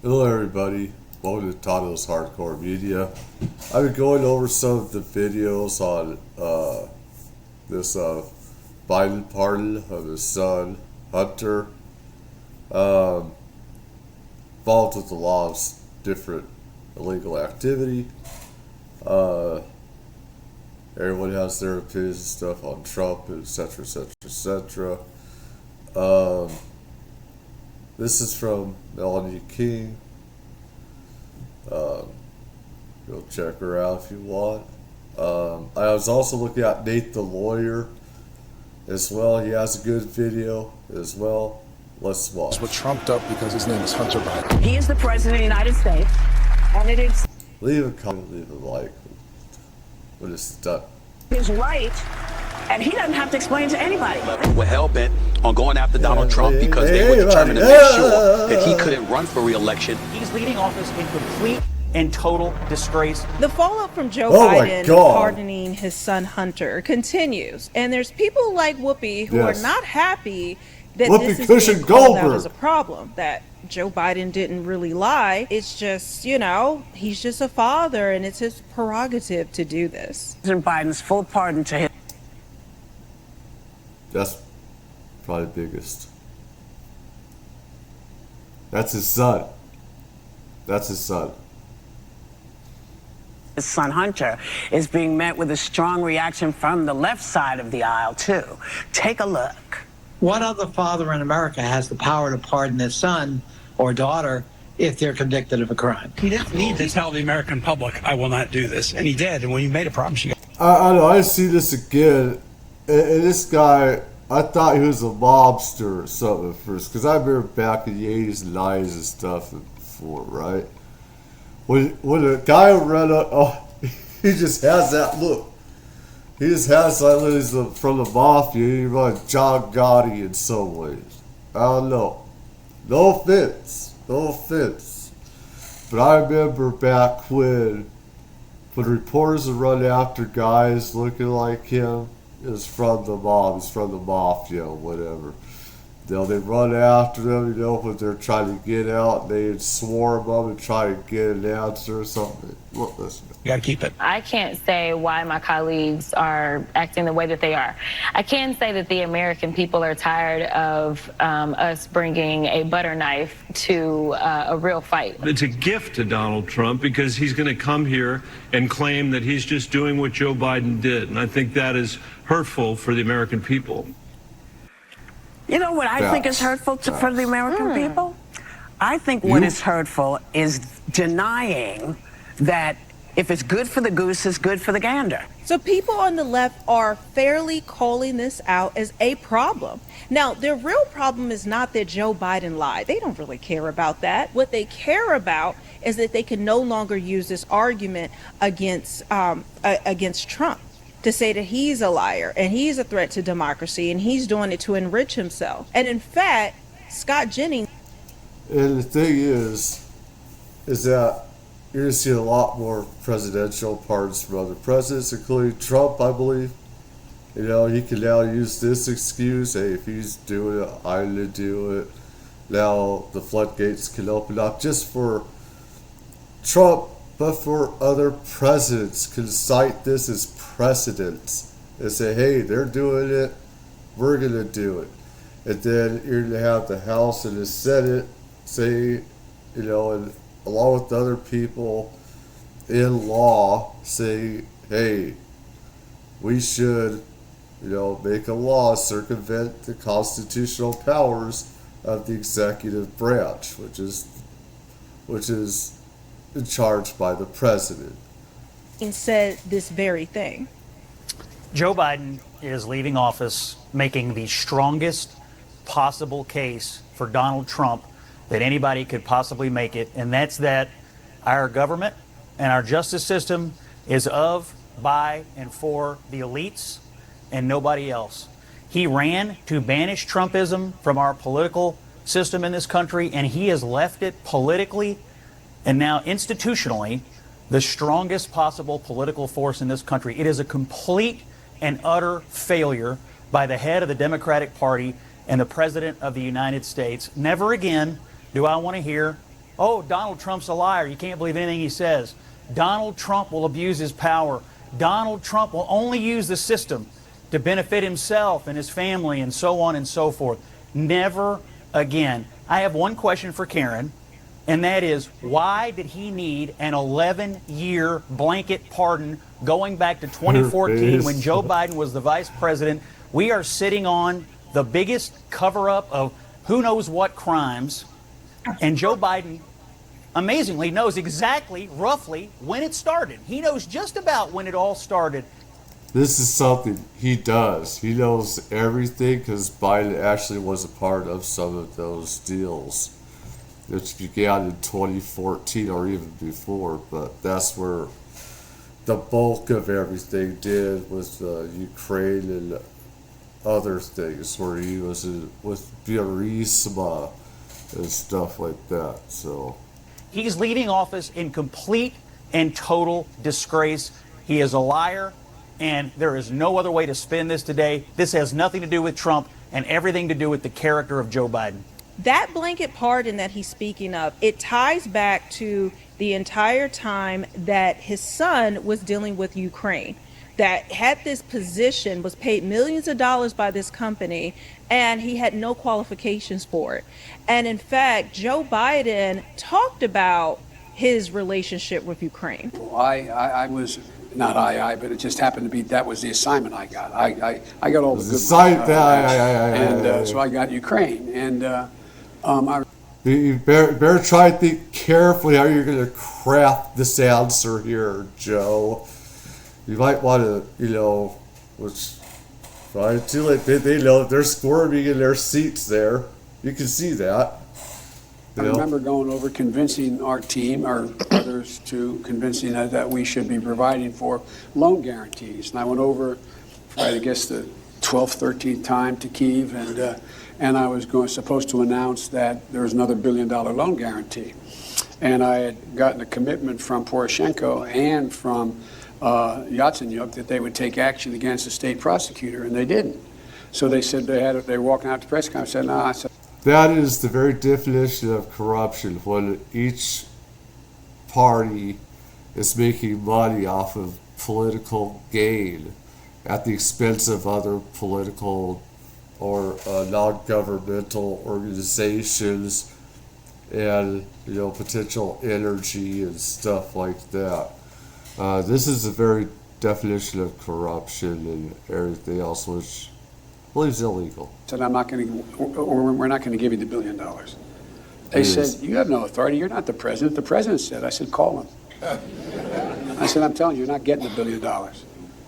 Hello everybody, welcome to Tato's Hardcore Media. I've been going over some of the videos on this Biden pardon of his son, Hunter, involved with a lot of different illegal activity. Everyone has their opinions and stuff on Trump, etc., etc., etc. This is from Melanie King. Go check her out if you want. I was also looking at Nate the Lawyer as well. He has a good video as well. Let's watch. What trumped up because his name is Hunter Biden. He is the president of the United States, and it is Leave a comment, leave a like when it's done. his right, and he doesn't have to explain to anybody. Were hell-bent on going after Donald Trump because they were determined to make sure that he couldn't run for re-election. He's leading office in complete and total disgrace. The fallout from Joe Oh my Biden God. pardoning his son Hunter continues. And there's people like Whoopi who Yes. are not happy that Whoopi this is Cushion being called out Goldberg. as a problem, that Joe Biden didn't really lie. It's just, he's just a father and it's his prerogative to do this. President Biden's full pardon to his That's probably the biggest. That's his son. That's his son. son Hunter is being met with a strong reaction from the left side of the aisle, too. Take a look. What other father in America has the power to pardon his son or daughter if they're convicted of a crime? He didn't need to tell the American public, I will not do this. And he did. And when you made a promise, you I know, I see this again. And this guy, I thought he was a mobster or something at first. Because I remember back in the 80s and 90s and stuff before, right? When a guy ran up, he just has that look. He just has that look. He's from the mafia. He's like John Gotti in some ways. I don't know. No offense. No offense. But I remember back when reporters would run after guys looking like him, is from the mob, is from the mafia, whatever. They run after them, when they're trying to get out, they'd swarm them and try to get an answer or something. Look, listen. got to keep it. I can't say why my colleagues are acting the way that they are. I can say that the American people are tired of us bringing a butter knife to a real fight. It's a gift to Donald Trump because he's going to come here and claim that he's just doing what Joe Biden did. And I think that is hurtful for the American people. You know what I think is hurtful for the American people? I think what is hurtful is denying that if it's good for the goose, it's good for the gander. So people on the left are fairly calling this out as a problem. Now, their real problem is not that Joe Biden lied. They don't really care about that. What they care about is that they can no longer use this argument against Trump to say that he's a liar and he's a threat to democracy and he's doing it to enrich himself. And in fact, Scott Jennings. And the thing is that you're going to see a lot more presidential pardons from other presidents, including Trump, I believe. He can now use this excuse, hey, if he's doing it, I'm going to do it. Now the floodgates can open up just for Trump, but for other presidents can cite this as precedents and say, hey, they're doing it, we're going to do it. And then you're going to have the House and the Senate say, and along with other people in law say, hey, we should, make a law circumvent the constitutional powers of the executive branch, which is charged by the president. Said this very thing. Joe Biden is leaving office making the strongest possible case for Donald Trump that anybody could possibly make it, and that's that our government and our justice system is of, by, and for the elites and nobody else. He ran to banish Trumpism from our political system in this country, and he has left it politically and now institutionally the strongest possible political force in this country. It is a complete and utter failure by the head of the Democratic Party and the President of the United States. Never again do I want to hear Oh, Donald Trump's a liar. You can't believe anything he says. Donald Trump will abuse his power. Donald Trump will only use the system to benefit himself and his family and so on and so forth. Never again. I have one question for Karen, and that is, why did he need an 11-year blanket pardon going back to 2014 when Joe Biden was the vice president? We are sitting on the biggest cover-up of who knows what crimes, and Joe Biden amazingly knows exactly, roughly, when it started. He knows just about when it all started. This is something he does. He knows everything because Biden actually was a part of some of those deals, which began in 2014 or even before. But that's where the bulk of everything did with Ukraine and other things, where he was with Burisma and stuff like that. So he's leaving office in complete and total disgrace. He is a liar, and there is no other way to spin this today. This has nothing to do with Trump and everything to do with the character of Joe Biden. That blanket pardon that he's speaking of, it ties back to the entire time that his son was dealing with Ukraine, that had this position, was paid millions of dollars by this company, and he had no qualifications for it. And in fact, Joe Biden talked about his relationship with Ukraine. Well, I was not but it just happened to be that was the assignment I got. I got all the good ones, so I got Ukraine, and you better try to think carefully how you're going to craft this answer here, Joe. You might want to, which probably too late. They know that they're squirming in their seats there. You can see that. I remember going over convincing our team, or others, to convincing that we should be providing for loan guarantees. And I went over, I guess, the 12th, 13th time to Kyiv, and I was supposed to announce that there was another $1 billion loan guarantee. And I had gotten a commitment from Poroshenko and from Yatsenyuk that they would take action against the state prosecutor, and they didn't. So they said they were walking out to the press conference. I said, no, I said, that is the very definition of corruption, when each party is making money off of political gain at the expense of other political or non-governmental organizations and potential energy and stuff like that. This is the very definition of corruption and everything else, which I believe is illegal. Said, I'm not going to, or we're not going to give you the $1 billion. They said, you have no authority. You're not the president. The president said. I said, call him. I said, I'm telling you, you're not getting the $1 billion.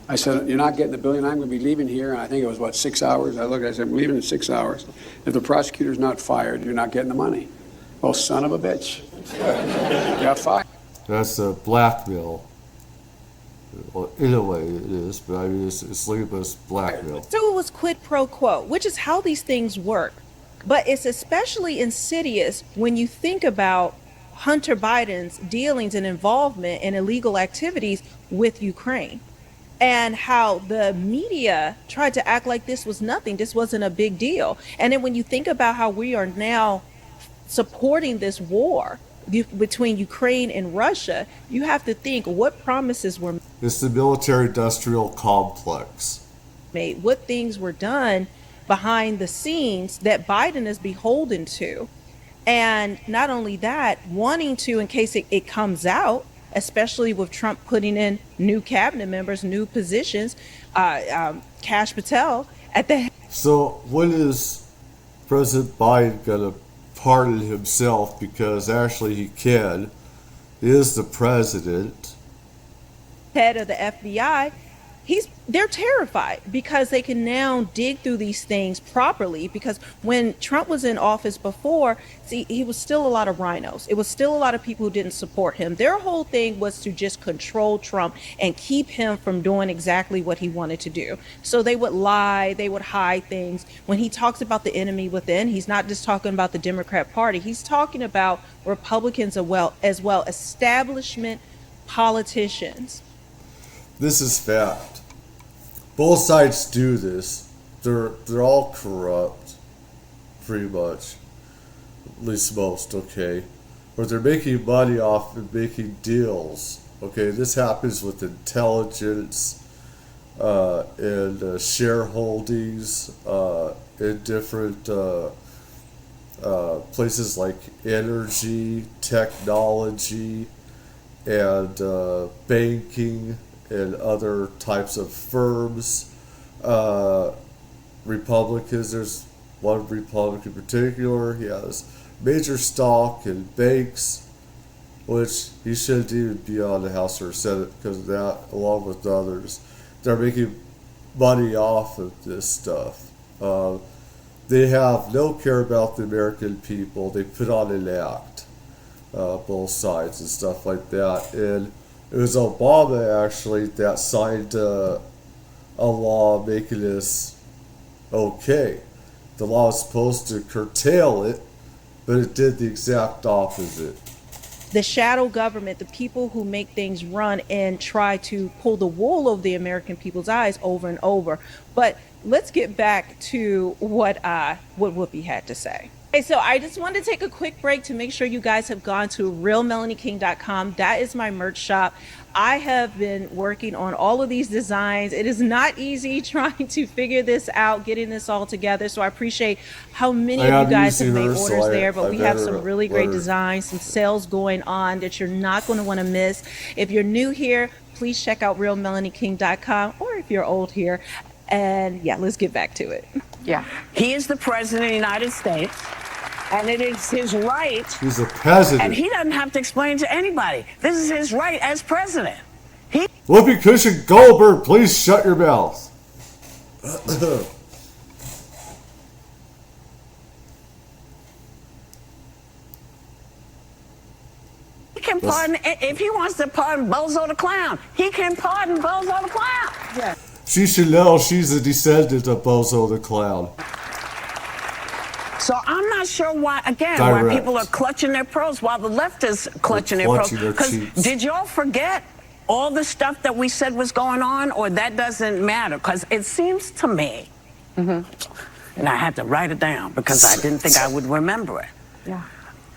I said, you're not getting the $1 billion. I'm going to be leaving here. And I think it was, 6 hours? I said, I'm leaving in 6 hours. If the prosecutor's not fired, you're not getting the money. Well, son of a bitch. Got fired. That's a blackmail. Well, in a way it is, but I mean, it's labeled as blackmail. So it was quid pro quo, which is how these things work. But it's especially insidious when you think about Hunter Biden's dealings and involvement in illegal activities with Ukraine, and how the media tried to act like this was nothing, this wasn't a big deal. And then when you think about how we are now supporting this war between Ukraine and Russia, you have to think what promises were made. It's the military-industrial complex. What things were done behind the scenes that Biden is beholden to. And not only that, wanting to, in case it comes out, especially with Trump putting in new cabinet members, new positions, Kash Patel at the head. So when is President Biden going to pardon himself? Because actually he can. He is the president. Head of the FBI, they're terrified because they can now dig through these things properly. Because when Trump was in office before, he was still a lot of rhinos. It was still a lot of people who didn't support him. Their whole thing was to just control Trump and keep him from doing exactly what he wanted to do. So they would lie, they would hide things. When he talks about the enemy within, he's not just talking about the Democrat Party. He's talking about Republicans as well, establishment politicians. This is fact. Both sides do this. They're all corrupt, pretty much. At least most, okay. where they're making money off and making deals. Okay, this happens with intelligence and shareholdings in different places like energy, technology, and banking and other types of firms. Republicans, there's one Republican in particular, he has major stock in banks, which he shouldn't even be on the House or Senate because of that, along with others. They're making money off of this stuff. They have no care about the American people. They put on an act, both sides and stuff like that. And it was Obama actually that signed a law making this okay. The law is supposed to curtail it, but it did the exact opposite. The shadow government, the people who make things run and try to pull the wool over the American people's eyes over and over. But let's get back to what Whoopi had to say. Okay, so I just wanted to take a quick break to make sure you guys have gone to realmelanieking.com. That is my merch shop. I have been working on all of these designs. It is not easy trying to figure this out, getting this all together. So I appreciate how many of you guys have made orders there. But we have some really great designs, some sales going on that you're not going to want to miss. If you're new here, please check out realmelanieking.com, or if you're old here. And yeah, let's get back to it. Yeah. He is the president of the United States, and it is his right. He's a president. And he doesn't have to explain to anybody. This is his right as president. Whoopi Cushion Goldberg, please shut your mouth. He can pardon, if he wants to pardon Bozo the Clown, he can pardon Bozo the Clown. Yeah. She should know she's a descendant of Bozo the Clown. So I'm not sure why, again, Direct. why people are clutching their pearls while the left is clutching their pearls. Because did y'all forget all the stuff that we said was going on, or that doesn't matter? Because it seems to me, and I had to write it down because I didn't think I would remember it. Yeah.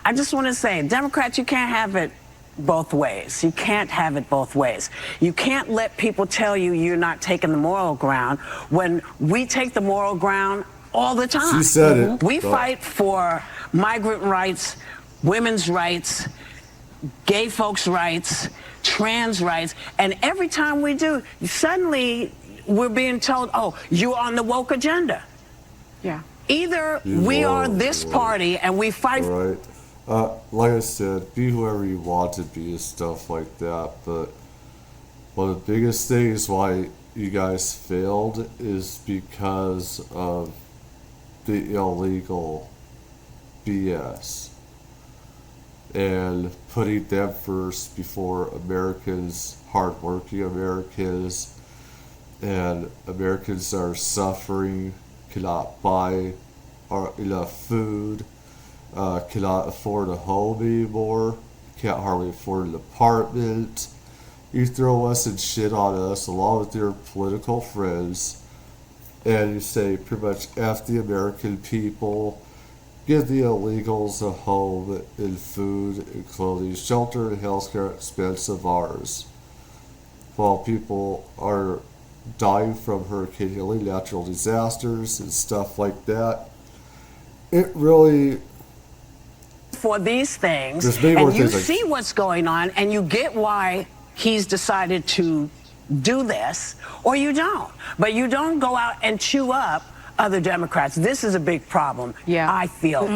I just want to say, Democrats, you can't have it both ways. You can't have it both ways. You can't let people tell you you're not taking the moral ground when we take the moral ground all the time. She said it. We fight for migrant rights, women's rights, gay folks' rights, trans rights, and every time we do, suddenly we're being told, oh, you're on the woke agenda. Yeah. Either we are this party and we fight. Right. Like I said, be whoever you want to be and stuff like that, but one of the biggest things why you guys failed is because of the illegal BS and putting them first before Americans, hardworking Americans, and Americans are suffering, cannot buy enough food, cannot afford a home anymore, can't hardly afford an apartment. You throw us and shit on us along with your political friends, and you say pretty much F the American people, give the illegals a home and food and clothing, shelter and healthcare at expense of ours. While people are dying from Hurricane Helene, natural disasters and stuff like that. It really... For these things, and you see what's going on, and you get why he's decided to do this, or you don't. But you don't go out and chew up other Democrats. This is a big problem, I feel,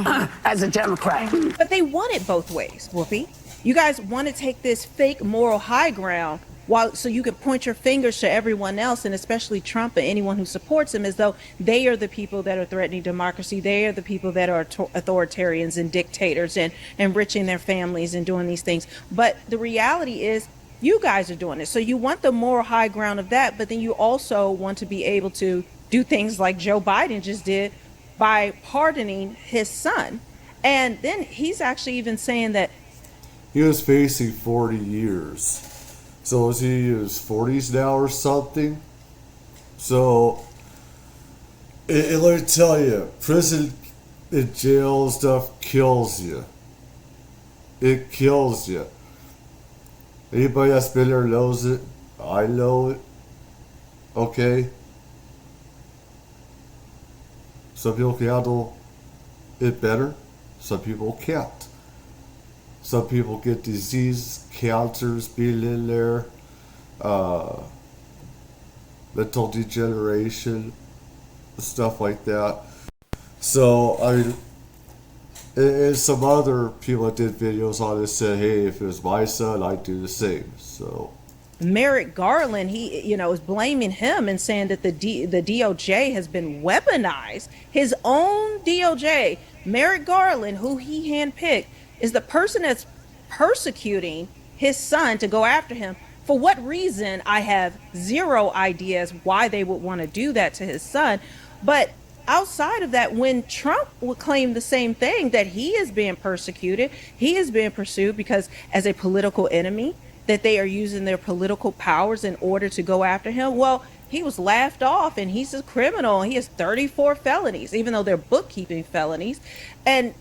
as a Democrat. But they want it both ways, Whoopi. You guys want to take this fake moral high ground so you can point your fingers to everyone else, and especially Trump and anyone who supports him, as though they are the people that are threatening democracy. They are the people that are authoritarians and dictators and enriching their families and doing these things. But the reality is, you guys are doing it. So you want the moral high ground of that, but then you also want to be able to do things like Joe Biden just did by pardoning his son. And then he's actually even saying that he was facing 40 years. So is he in his 40s now or something? So, and let me tell you, prison and jail stuff kills you. it kills you. Anybody that's been there knows it. I know it. Okay? Some people can handle it better. Some people can't. Some people get disease, cancers being in there, mental degeneration, stuff like that. So, I mean, and some other people that did videos on it said, hey, if it was my son, I'd do the same. So Merrick Garland, he, is blaming him and saying that the DOJ has been weaponized. His own DOJ, Merrick Garland, who he handpicked, is the person that's persecuting his son to go after him. For what reason, I have zero ideas why they would want to do that to his son. But outside of that, when Trump would claim the same thing, that he is being persecuted, he is being pursued because as a political enemy, that they are using their political powers in order to go after him. Well, he was laughed off and he's a criminal. He has 34 felonies, even though they're bookkeeping felonies. And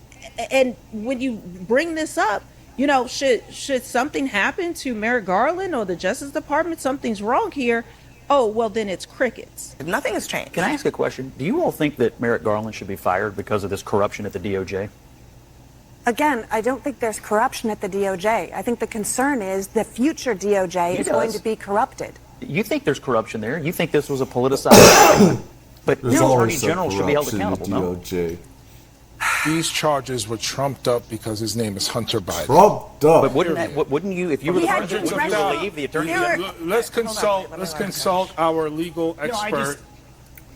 when you bring this up, should something happen to Merrick Garland or the Justice Department, something's wrong here. Oh, well, then it's crickets. Nothing has changed. Can I ask a question? Do you all think that Merrick Garland should be fired because of this corruption at the DOJ? Again, I don't think there's corruption at the DOJ. I think the concern is the future DOJ is going to be corrupted. You think there's corruption there? You think this was a politicized? But the Attorney General should be held accountable, no? These charges were trumped up because his name is Hunter Biden. Trumped up. But wouldn't you, if you were the president, wouldn't you believe the Attorney General? Let's consult our legal expert.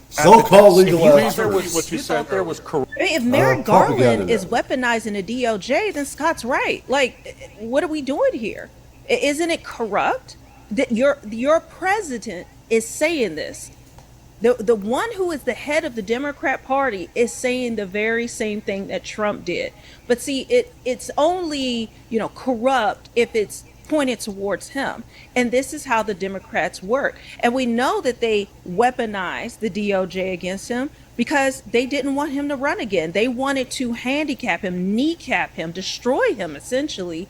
So-called legal expert. You thought there was corruption. If Merrick Garland is weaponizing the DOJ, then Scott's right. Like, what are we doing here? Isn't it corrupt? That your president is saying this. The one who is the head of the Democrat Party is saying the very same thing that Trump did. But see, it's only, corrupt if it's pointed towards him. And this is how the Democrats work. And we know that they weaponized the DOJ against him because they didn't want him to run again. They wanted to handicap him, kneecap him, destroy him essentially,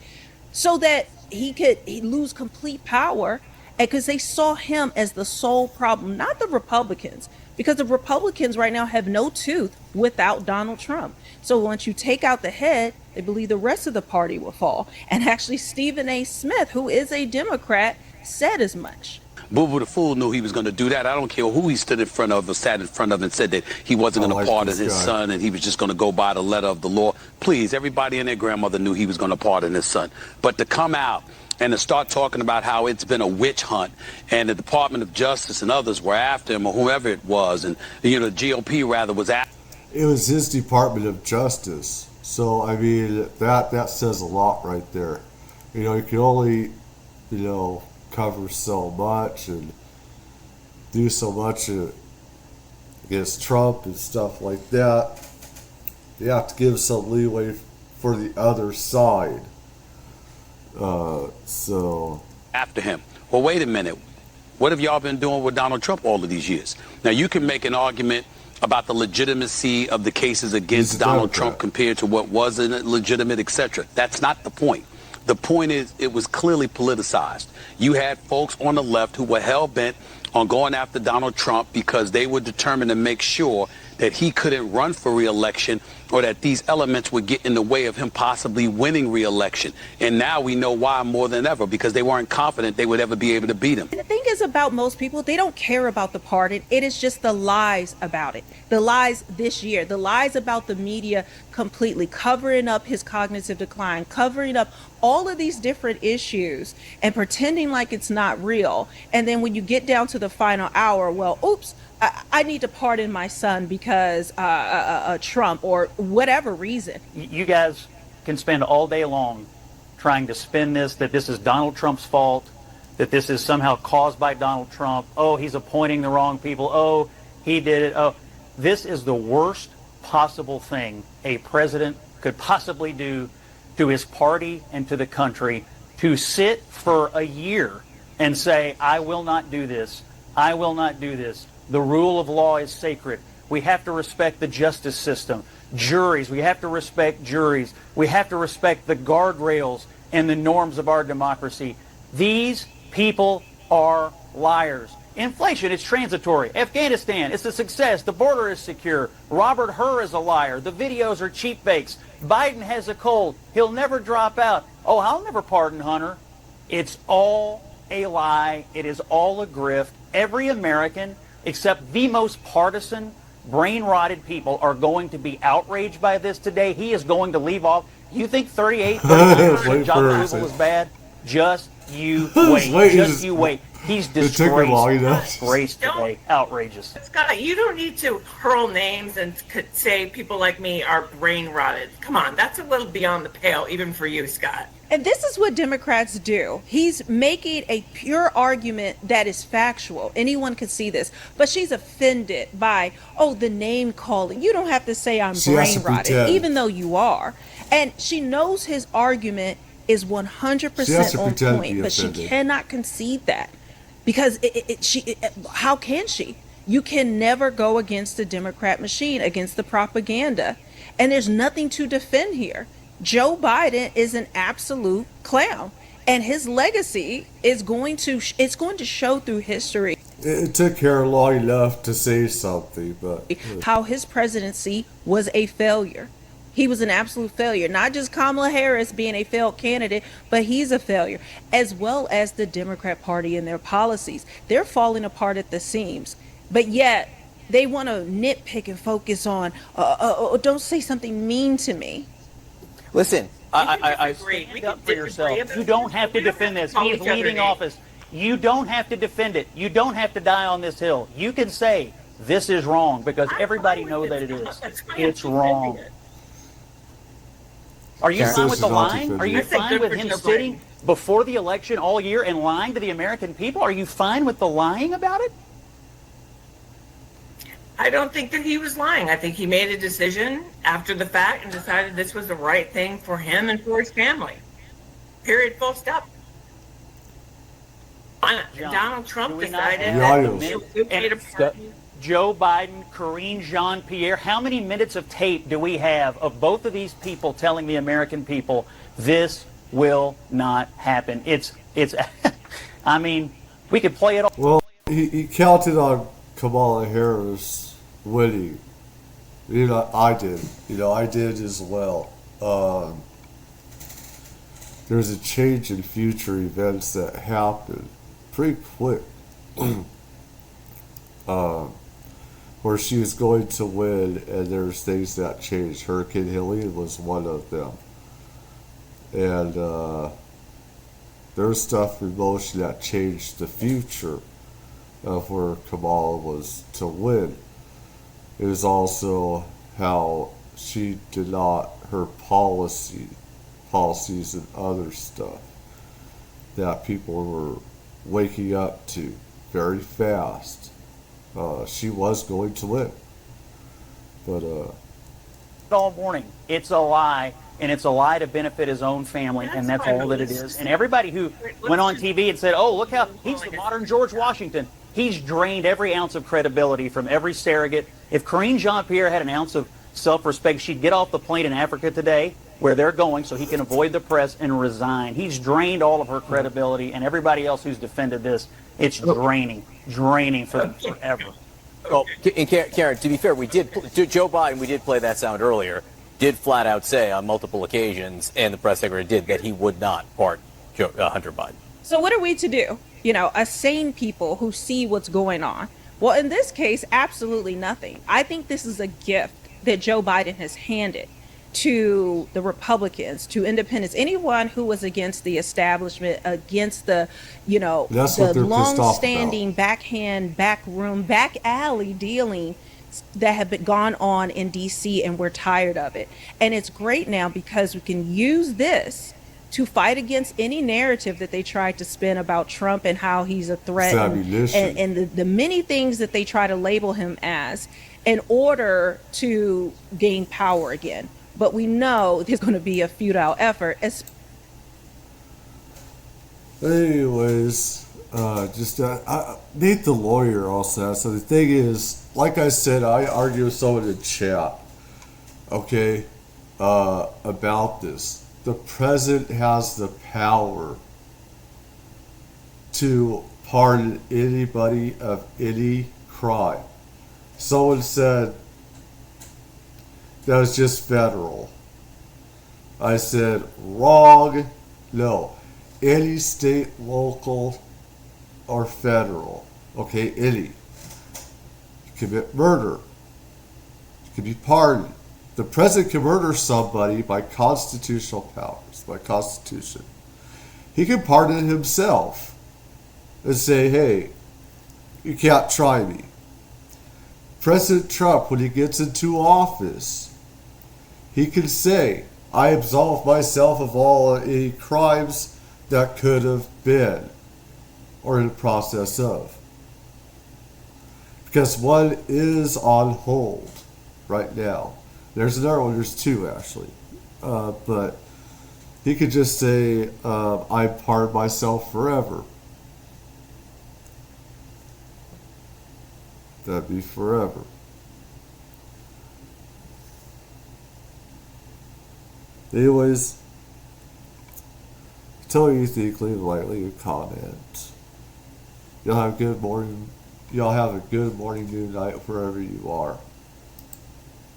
so that he'd lose complete power, because they saw him as the sole problem, not the Republicans, because the Republicans right now have no tooth without Donald Trump. So once you take out the head, they believe the rest of the party will fall. And actually, Stephen A. Smith, who is a Democrat, said as much. Boo Boo the Fool knew he was going to do that. I don't care who he stood in front of or sat in front of and said that he wasn't going to pardon his son and he was just going to go by the letter of the law. Please, everybody and their grandmother knew he was going to pardon his son. But to come out and to start talking about how it's been a witch hunt and the Department of Justice and others were after him or whoever it was, and the GOP rather was after. It was his Department of Justice. So, I mean, that says a lot right there. You can only, cover so much and do so much against Trump and stuff like that. You have to give some leeway for the other side. So after him. Well, wait a minute. What have y'all been doing with Donald Trump all of these years? Now, you can make an argument about the legitimacy of the cases against Donald Trump compared to what wasn't legitimate, etc. That's not the point. The point is it was clearly politicized. You had folks on the left who were hell-bent on going after Donald Trump because they were determined to make sure that he couldn't run for re-election or that these elements would get in the way of him possibly winning re-election. And now we know why more than ever, because they weren't confident they would ever be able to beat him. The thing is about most people, they don't care about the pardon. It is just the lies about it. The lies this year, the lies about the media completely covering up his cognitive decline, covering up all of these different issues and pretending like it's not real. And then when you get down to the final hour, well, oops, I need to pardon my son because Trump or whatever reason. You guys can spend all day long trying to spin this, that this is Donald Trump's fault, that this is somehow caused by Donald Trump. Oh, he's appointing the wrong people. Oh, he did it. Oh, this is the worst possible thing a president could possibly do to his party and to the country, to sit for a year and say, I will not do this. I will not do this. The rule of law is sacred. We have to respect the justice system. Juries, we have to respect juries. We have to respect the guardrails and the norms of our democracy. These people are liars. Inflation is transitory. Afghanistan, it's a success. The border is secure. Robert Hur is a liar. The videos are cheap fakes. Biden has a cold. He'll never drop out. Oh, I'll never pardon Hunter. It's all a lie. It is all a grift. Every American, except the most partisan, brain-rotted people, are going to be outraged by this today. He is going to leave off. You think 39% job approval is bad? Just you wait. Just you wait. He's disgraced today. Outrageous. Scott, you don't need to hurl names and say people like me are brain rotted. Come on, that's a little beyond the pale, even for you, Scott. And this is what Democrats do. He's making a pure argument that is factual. Anyone could see this. But she's offended by, the name calling. You don't have to say I'm brain rotted, even though you are. And she knows his argument is 100% on point, but she cannot concede that. Because how can she? You can never go against the Democrat machine, against the propaganda. And there's nothing to defend here. Joe Biden is an absolute clown, and his legacy is going to show through history. It took her long enough to say something, but how his presidency was a failure. He was an absolute failure. Not just Kamala Harris being a failed candidate, but he's a failure, as well as the Democrat Party and their policies. They're falling apart at the seams, but yet they want to nitpick and focus on, don't say something mean to me. Listen, I stand up for yourself. You don't have to defend this. He is leaving office. You don't have to defend it. You don't have to die on this hill. You can say this is wrong because everybody knows that it is. It's wrong. Are you fine with the lying? Are you fine with him sitting before the election all year and lying to the American people? Are you fine with the lying about it? I don't think that he was lying. I think he made a decision after the fact and decided this was the right thing for him and for his family. Period. Full stop. Donald Trump decided that Joe Biden, Karine Jean-Pierre, how many minutes of tape do we have of both of these people telling the American people this will not happen? It's I mean, we could play it all. Well, he counted on Kamala Harris winning. I did. I did as well. There's a change in future events that happened pretty quick. Where she was going to win, and there's things that changed. Hurricane Helene was one of them. And there's stuff in motion that changed the future of where Kamala was to win. It was also how she did not, her policies and other stuff that people were waking up to very fast. She was going to win. But all morning. It's a lie, and it's a lie to benefit his own family, and that's all that it is. And everybody who went on TV and said, look how he's the modern George Washington. He's drained every ounce of credibility from every surrogate. If Karine Jean-Pierre had an ounce of self-respect, she'd get off the plane in Africa today, where they're going, so he can avoid the press and resign. He's drained all of her credibility, and everybody else who's defended this, it's draining for them forever. Well, and Karen, to be fair, Joe Biden, we did play that sound earlier, did flat out say on multiple occasions, and the press secretary did, that he would not pardon Hunter Biden. So what are we to do? A sane people who see what's going on. Well, in this case, absolutely nothing. I think this is a gift that Joe Biden has handed to the Republicans, to independents, anyone who was against the establishment, against the, the long-standing backhand, backroom, back alley dealing that have been gone on in D.C., and we're tired of it. And it's great now because we can use this to fight against any narrative that they tried to spin about Trump and how he's a threat and the many things that they try to label him as in order to gain power again. But we know there's going to be a futile effort. Anyways, Nate the lawyer also. So the thing is, like I said, I argue with someone in chat, okay, about this. The president has the power to pardon anybody of any crime. Someone said that was just federal. I said, wrong. No. Any state, local, or federal. Okay, any. You commit murder. You can be pardoned. The president can murder somebody by constitutional powers, by constitution. He can pardon himself and say, hey, you can't try me. President Trump, when he gets into office, he can say, I absolve myself of all any crimes that could have been or in the process of. Because one is on hold right now. There's another one, there's two actually. But he could just say, I pardon myself forever. That'd be forever. Anyways, tell me what you think, leave lightly a comment. Y'all have a good morning, noon, night, wherever you are.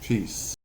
Peace.